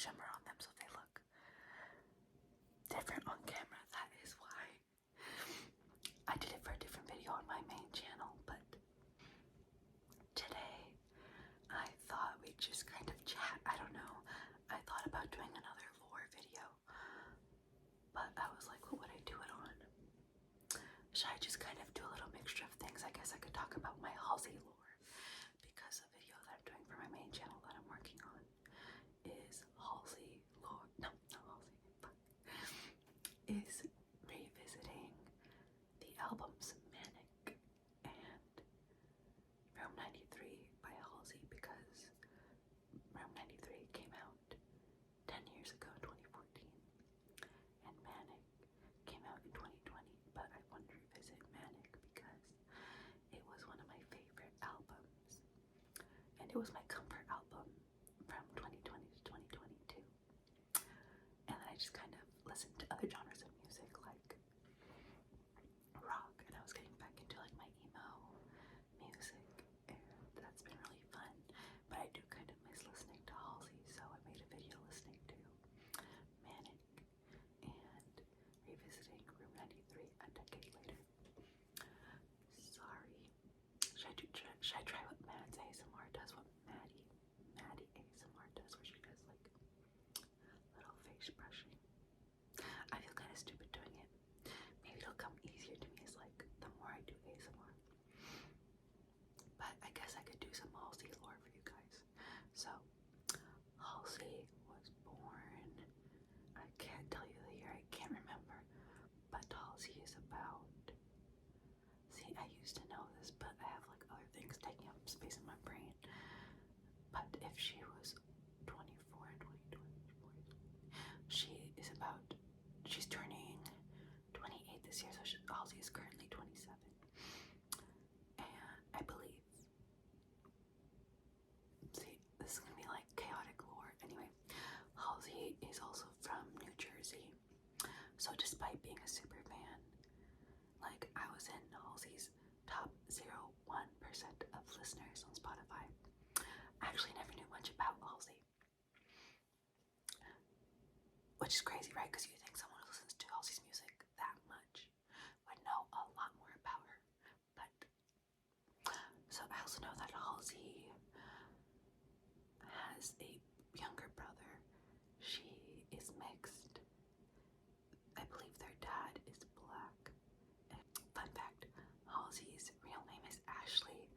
shimmer on them, so they look different on camera. That is why I did it for a different video on my main channel, but today I thought we'd just kind of chat. I don't know. I thought about doing another lore video, but I was like, what would I do it on? Should I just kind of do a little mixture of things? I guess I could talk about my Halsey lore, because the video that I'm doing for my main channel that I'm working on is Halsey lore. No, not Halsey. But is revisiting the albums Manic and Room 93 by Halsey, because Room 93 came out 10 years ago in 2014 and Manic came out in 2020, but I wanted to revisit Manic because it was one of my favorite albums and it was my comfort album from 2020 to 2022. And then I just kind of listened to other genres of music like rock, and I was getting back into like my emo music, and that's been really fun. But I do kind of miss listening to Halsey, so I made a video listening to Manic and revisiting Room 93 a decade later. Sorry. Should I try what Mads ASMR does? What Maddie ASMR does, where she does like little face brushing. I feel kind of stupid doing it. Maybe it'll come easier to me as like the more I do ASMR. But I guess I could do some Halsey lore for you guys. So Halsey was born, I can't tell you the year, I can't remember, but Halsey is about, see, I used to know this, but I have like other things taking up space in my brain. But if she was 24, she's turning 28 this year, so Halsey is currently 27. And I believe, see, this is gonna be like chaotic lore. Anyway, Halsey is also from New Jersey. So despite being a super fan, like I was in Halsey's top 0.1% of listeners on Spotify. I actually never knew much about Halsey, which is crazy, right? Because you think someone who listens to Halsey's music that much would know a lot more about her. But so I also know that Halsey has a younger brother. She is mixed. I believe their dad is black. And fun fact, Halsey's real name is Ashley,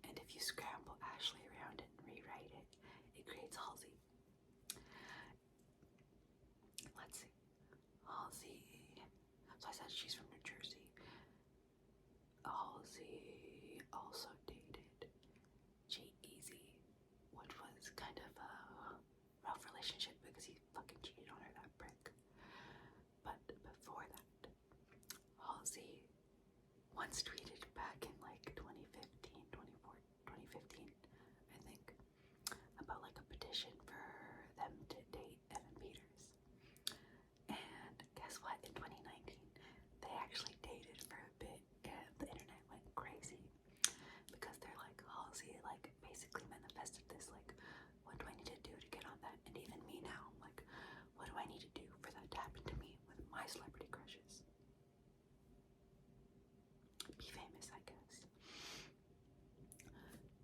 and if you scramble Ashley around and rewrite it, it creates Halsey. Let's see. Halsey. So I said she's from New Jersey. Halsey also dated G-Eazy, which was kind of a rough relationship because he fucking cheated on her, that prick. But before that, Halsey once tweeted back in like 2015, I think, about like a petition for them to date Evan Peters. And guess what? In 2019, they actually dated for a bit, and the internet went crazy because they're like, Halsey like basically manifested this, like, what do I need to do to get on that? And even me now, I'm like, what do I need to do for that to happen to me with my celebrity crushes? Be famous, I guess.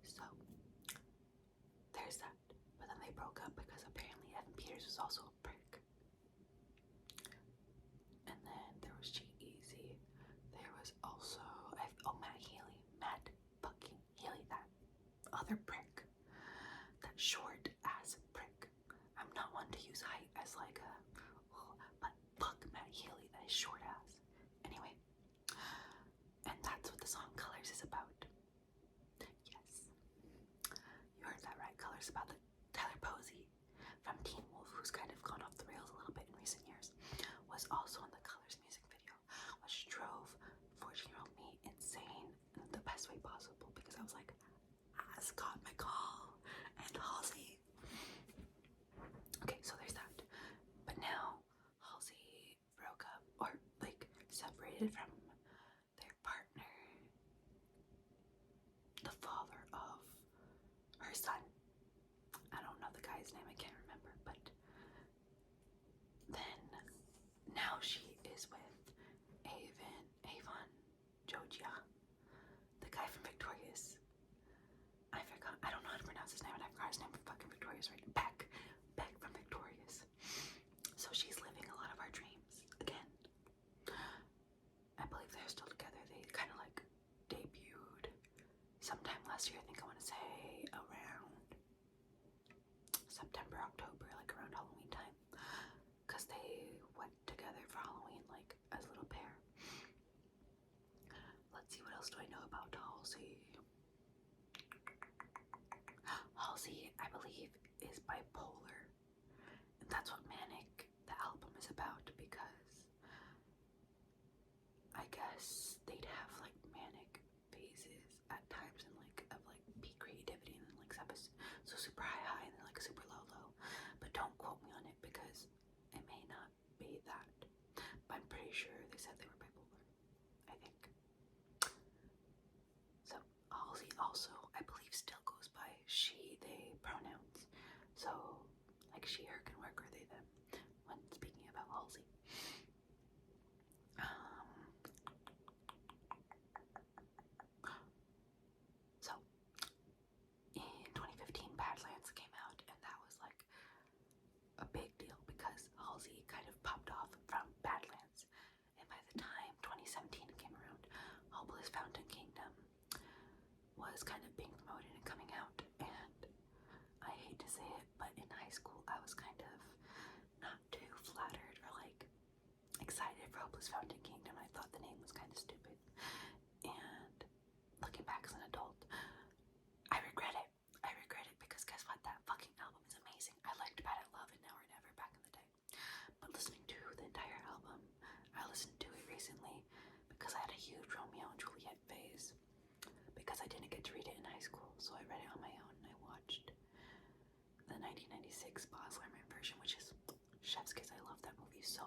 So there's that. But then they broke up because apparently Evan Peters was also a prick. And then there was G-Eazy. There was also Matt fucking Healy, that other prick, that short ass prick. I'm not one to use height as like a, but fuck Matt Healy, that is short ass. Anyway, and that's what the song Colors is about. Yes, you heard that right. Colors about the Tyler Posey from Teen Wolf, who's kind of gone off the rails a little bit in recent years, was also in the Colors music video, which drove 14-year-old me insane in the best way possible, because I was like, Scott McCall and Halsey. Okay, so there's that. But now Halsey broke up, or like separated from their partner, the father of her son. I don't know the guy's name, I can't remember, but she is with Avon Jogia, the guy from Victorious. I forgot. I don't know how to pronounce his name, and I forgot his name from fucking Victorious, right? Beck from Victorious. So she's living a lot of our dreams again. I believe they're still together. They kind of like debuted sometime last year. I think I want to say around September, October, like around Halloween time, because they went together for Halloween, like as a little pair. Let's see, what else do I know about Halsey? Halsey, I believe, is bipolar, and that's what Manic, the album, is about, because I guess they'd have like manic phases at times, and like of like peak creativity, and then like so super high and then like super low. But don't quote me on it because it may not be that. But I'm pretty sure they said they were bipolar, I think. So Halsey also, I believe, still goes by she, they pronouns. So like she, her can work, or they, them, when speaking about Halsey. So in 2015, Badlands came out, and that was like a big deal because Halsey kind of popped off from Badlands. And by the time 2017 came around, Hopeless Fountain Kingdom was kind of being promoted and coming out. And I hate to say it, but in high school, I was kind of not too flattered or like excited for Hopeless Fountain Kingdom. I thought the name was kind of stupid. And looking back as an adult, I regret it. I regret it because guess what? That fucking album is amazing. I liked Bad at Love and Now or Never back in the day. But listening to the entire album, I listened to it recently because I had a huge Romeo and Juliet phase. Because I didn't get to read it in high school, so I read it on my own, and I watched the 1996 Baz Luhrmann version, which is chef's kiss. I love that movie so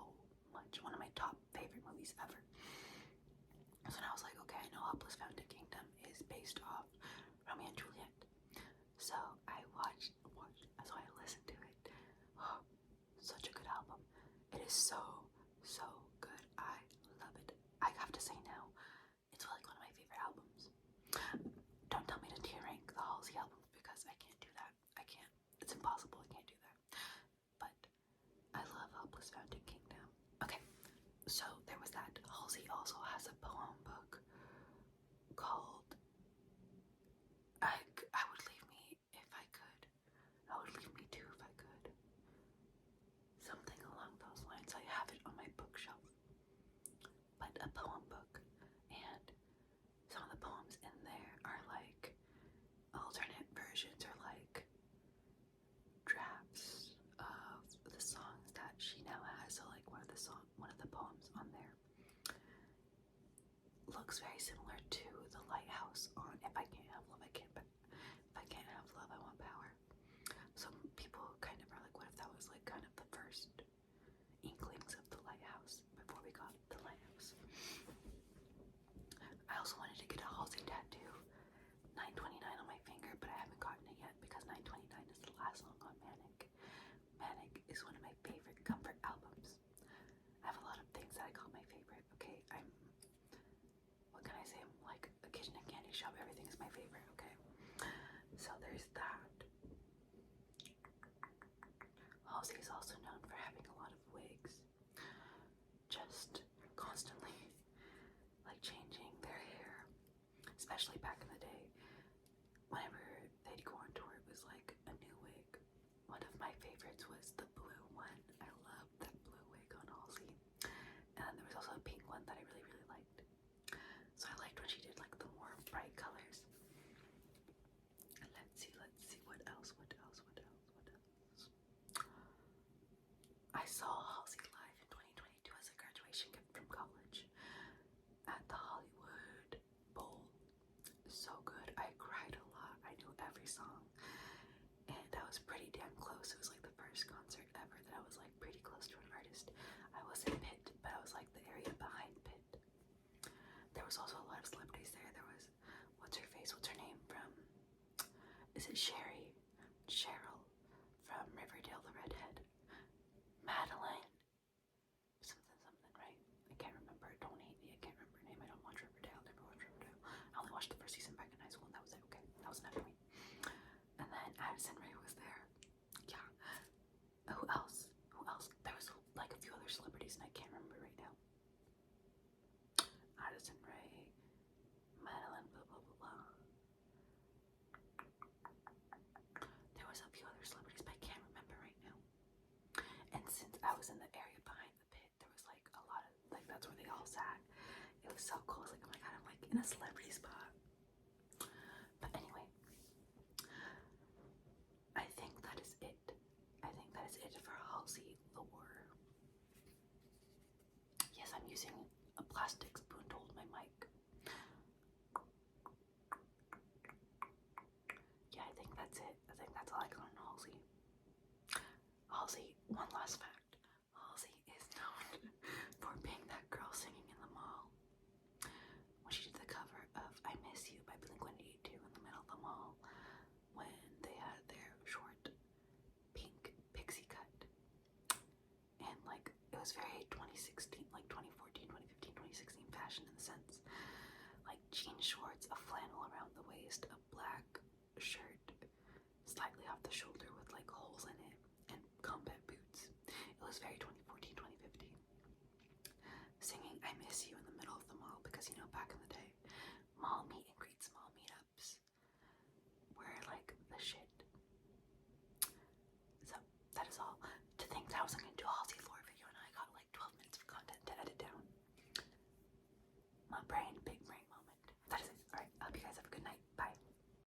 much. One of my top favorite movies ever. So then I was like, okay, I know Hopeless Fountain Kingdom is based off Romeo and Juliet. So I so I listened to it. Oh, such a good album. It is so good. I love it. I have to say now, it's like one of my favorite albums. Don't tell me to tier rank the Halsey albums because I can't do that. I can't. It's impossible. I can't do that. But I love Hopeless Fountain Kingdom. Okay, so there was that. Halsey also has a poem book called I Would Leave Me If I Could. I Would Leave Me Too If I Could. Something along those lines. I have it on my bookshelf. But a poem book, and some of the poems in there are like alternate versions or like drafts of the songs that she now has. So like one of the poems on there looks very similar to The Lighthouse on If I Can't Have Love, if I can't have love, I want power. Some people kind of are like, what if that was like kind of the first inklings of The Lighthouse before we got The Lighthouse? I also wanted to get a Halsey tattoo, 929 on my finger, but I haven't gotten it yet because 929 is the last song on Manic. Manic is one of my favorite comfort albums. I have a lot of things that I call my favorite. Okay, what can I say? I'm like a kid in a candy shop. Everything is my favorite, okay? So there's that. Halsey is also known for having a lot of wigs. Just constantly like changing their hair. Especially back in the day. Whenever they'd go on tour, it was like a new wig. One of my favorites was the blue one. I love that blue wig on Halsey. And then there was also a pink one that I really liked. So I liked when she did like the more bright colors. And let's see what else. I saw Halsey live in 2022 as a graduation gift from college at the Hollywood Bowl. So good. I cried a lot. I knew every song. And I was pretty damn close. It was like the first concert ever that I was like pretty close to an artist. I was in Pitt, but I was like the area behind Pitt. There was also a lot of celebrities there. There was, what's her name from, is it Cheryl from Riverdale, the redhead. Madeline. Something. I was in the area behind the pit. There was like a lot of, like, that's where they all sat. It was so cool. I was like, oh my god, I'm like in a celebrity spot. But anyway, I think that is it. I think that is it for Halsey lore. Yes, I'm using a plastic spoon to hold my mic. Yeah, I think that's it. I think that's all I got on Halsey. Halsey, one last fact. Halsey is known for being that girl singing in the mall. When she did the cover of I Miss You by Blink-182 in the middle of the mall, when they had their short pink pixie cut. And like, it was very 2016, like 2014, 2015, 2016 fashion in the sense. Like jean shorts, a flannel around the waist, a black shirt slightly off the shoulder with like holes in it, and combat boots. It was very 2014, 2015. Singing I Miss You in the middle of the mall because, you know, back in the day.